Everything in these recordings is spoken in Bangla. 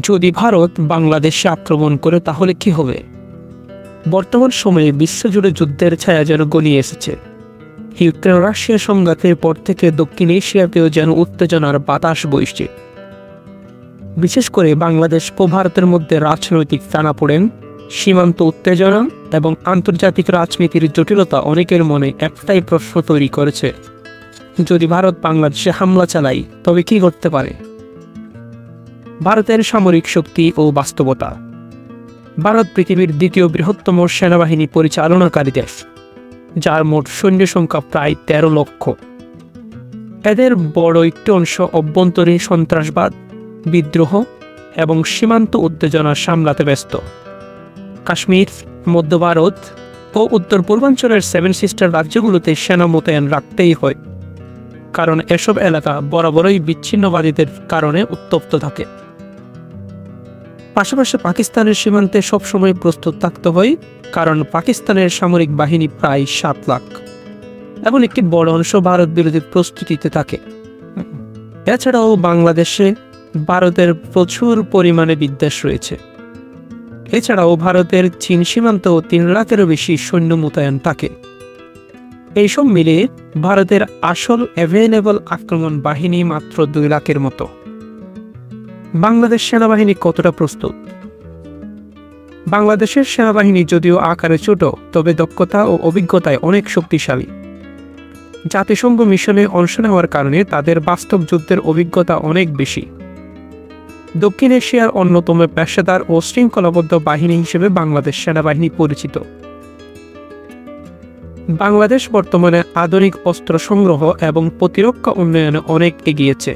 যদি ভারত বাংলাদেশে আক্রমণ করে তাহলে কি হবে? বর্তমান সময়ে বিশ্বজুড়ে যুদ্ধের ছায়া যেন গনিয়ে এসেছে। ইউক্রেন রাশিয়া সংঘাতের পর থেকে দক্ষিণ এশিয়াতেও যেন উত্তেজনার বাতাস বইছে। বিশেষ করে বাংলাদেশ ও ভারতের মধ্যে রাজনৈতিক টানাপোড়েন, সীমান্ত উত্তেজনা এবং আন্তর্জাতিক রাজনীতির জটিলতা অনেকের মনে একটাই প্রশ্ন তৈরি করেছে: যদি ভারত বাংলাদেশে হামলা চালায় তবে কি করতে পারে? ভারতের সামরিক শক্তি ও বাস্তবতা। ভারত পৃথিবীর দ্বিতীয় বৃহত্তম সেনাবাহিনী পরিচালনাকারী দেশ, যার মোট সৈন্য সংখ্যা প্রায় 13 লক্ষ। এদের বড় একটি অংশ অভ্যন্তরীণ সন্ত্রাসবাদ, বিদ্রোহ এবং সীমান্ত উত্তেজনা সামলাতে ব্যস্ত। কাশ্মীর, মধ্য ভারত ও উত্তর পূর্বাঞ্চলের 7 সিস্টার রাজ্যগুলোতে সেনা মোতায়েন রাখতেই হয়, কারণ এসব এলাকা বরাবরই বিচ্ছিন্নবাদীদের কারণে উত্তপ্ত থাকে। পাশাপাশি পাকিস্তানের সীমান্তে সবসময় প্রস্তুত থাকতে হয়, কারণ পাকিস্তানের সামরিক বাহিনী প্রায় 7 লাখ এবং একটি বড় অংশ ভারত বিরোধী প্রস্তুতিতে থাকে। এছাড়াও বাংলাদেশে ভারতের প্রচুর পরিমাণে বিদ্বেষ রয়েছে। এছাড়াও ভারতের চীন সীমান্তেও 3 লাখেরও বেশি সৈন্য মোতায়েন থাকে। এইসব মিলে ভারতের আসল অ্যাভেলেবল আক্রমণ বাহিনী মাত্র 2 লাখের মতো। বাংলাদেশ সেনাবাহিনী কতটা প্রস্তুত? বাংলাদেশের সেনাবাহিনী যদিও আকারে ছোট, তবে দক্ষতা ও অভিজ্ঞতায় অনেক শক্তিশালী। জাতিসংঘ মিশনে অংশ নেওয়ার কারণে তাদের বাস্তব যুদ্ধের অভিজ্ঞতা অনেক বেশি। দক্ষিণ এশিয়ার অন্যতম পেশাদার ও শৃঙ্খলাবদ্ধ বাহিনী হিসেবে বাংলাদেশ সেনাবাহিনী পরিচিত। বাংলাদেশ বর্তমানে আধুনিক অস্ত্র সংগ্রহ এবং প্রতিরক্ষা উন্নয়নে অনেক এগিয়েছে।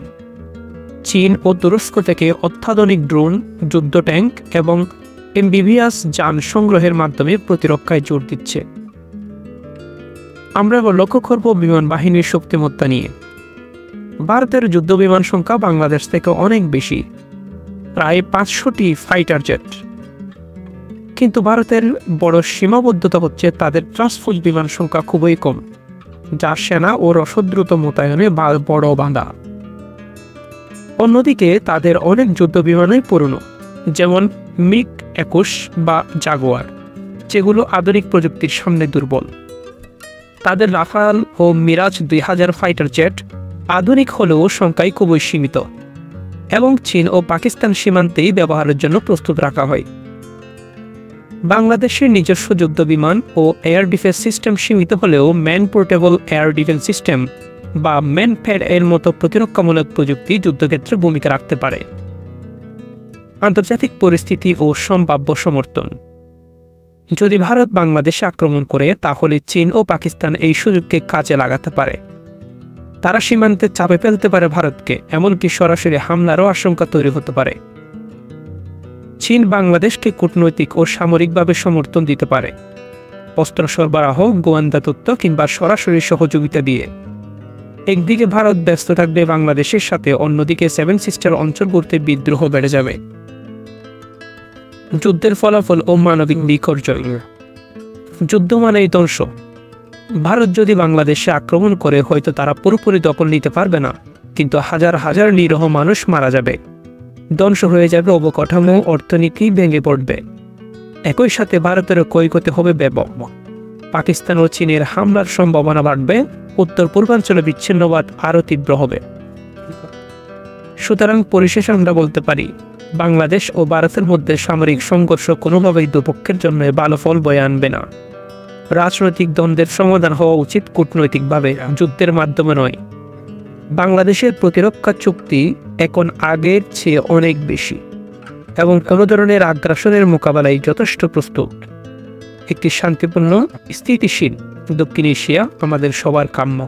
চীন ও তুরস্ক থেকে অত্যাধুনিক ড্রোন, যুদ্ধ ট্যাঙ্ক এবং এমবিবিএস যান সংগ্রহের মাধ্যমে প্রতিরক্ষায় জোর দিচ্ছে। আমরা লক্ষ্য করব বিমান বাহিনীর শক্তিমত্তা নিয়ে। ভারতের যুদ্ধ বিমান সংখ্যা বাংলাদেশ থেকে অনেক বেশি, প্রায় 500টি ফাইটার জেট। কিন্তু ভারতের বড় সীমাবদ্ধতা হচ্ছে তাদের ট্রান্সপোর্ট বিমান সংখ্যা খুবই কম, যা সেনা ও রসদ দ্রুত মোতায়েনে বড় বাধা। অন্যদিকে তাদের অনেক যুদ্ধ বিমানই পুরনো, যেমন মিগ-21 বা জাগুয়ার, যেগুলো আধুনিক প্রযুক্তির সামনে দুর্বল। তাদের রাফাল ও মিরাজ 2000 ফাইটার জেট আধুনিক হলেও সংখ্যায় খুবই সীমিত এবং চীন ও পাকিস্তান সীমান্তেই ব্যবহারের জন্য প্রস্তুত রাখা হয়। বাংলাদেশের নিজস্ব যুদ্ধ বিমান ও এয়ার ডিফেন্স সিস্টেম সীমিত হলেও man portable air defence system বা ম্যানপ্যাড এর মতো প্রতিরক্ষামূলক প্রযুক্তি যুদ্ধক্ষেত্রে ভূমিকা রাখতে পারে। আন্তর্জাতিক পরিস্থিতি ও সম্ভাব্য সমর্থন। যদি ভারত বাংলাদেশে আক্রমণ করে, তাহলে চীন ও পাকিস্তান এই সুযোগকে কাজে লাগাতে পারে। তারা সীমান্তে চাপে ফেলতে পারে ভারতকে, এমনকি সরাসরি হামলারও আশঙ্কা তৈরি হতে পারে। চীন বাংলাদেশকে কূটনৈতিক ও সামরিকভাবে সমর্থন দিতে পারে, অস্ত্র সরবরাহ, গোয়েন্দা তথ্য কিংবা সরাসরি সহযোগিতা দিয়ে। একদিকে ভারত ব্যস্ত থাকবে বাংলাদেশের সাথে, অন্যদিকে 7 সিস্টার অঞ্চলগুলোতে বিদ্রোহ বেড়ে যাবে। যুদ্ধের ফলাফল ও মানবিক বিপর্যয়। যুদ্ধ মানেই ধ্বংস। ভারত যদি বাংলাদেশে আক্রমণ করে, হয়তো তারা পুরোপুরি দখল নিতে পারবে না, কিন্তু হাজার হাজার নিরীহ মানুষ মারা যাবে, ধ্বংস হয়ে যাবে অবকাঠামো, অর্থনীতি ভেঙে পড়বে। একই সাথে ভারতের ক্ষয়ক্ষতি হবে ব্যাপক। পাকিস্তান ও চীনের হামলার সম্ভাবনা বাড়বে, উত্তর পূর্বাঞ্চলে বিচ্ছিন্নবাদ আরও তীব্র হবে। সুতরাং পরিশেষে আমরা বলতে পারি, বাংলাদেশ ও ভারতের মধ্যে সামরিক সংঘর্ষ কোনোভাবেই দুপক্ষের জন্য ভালো ফল বয়ে আনবে না। রাজনৈতিক দ্বন্দ্বের সমাধান হওয়া উচিত কূটনৈতিকভাবে, যুদ্ধের মাধ্যমে নয়। বাংলাদেশের প্রতিরক্ষা চুক্তি এখন আগের চেয়ে অনেক বেশি এবং কোনো ধরনের আগ্রাসনের মোকাবেলায় যথেষ্ট প্রস্তুত। একটি শান্তিপূর্ণ, স্থিতিশীল দক্ষিণ এশিয়া আমাদের সবার কাম্য।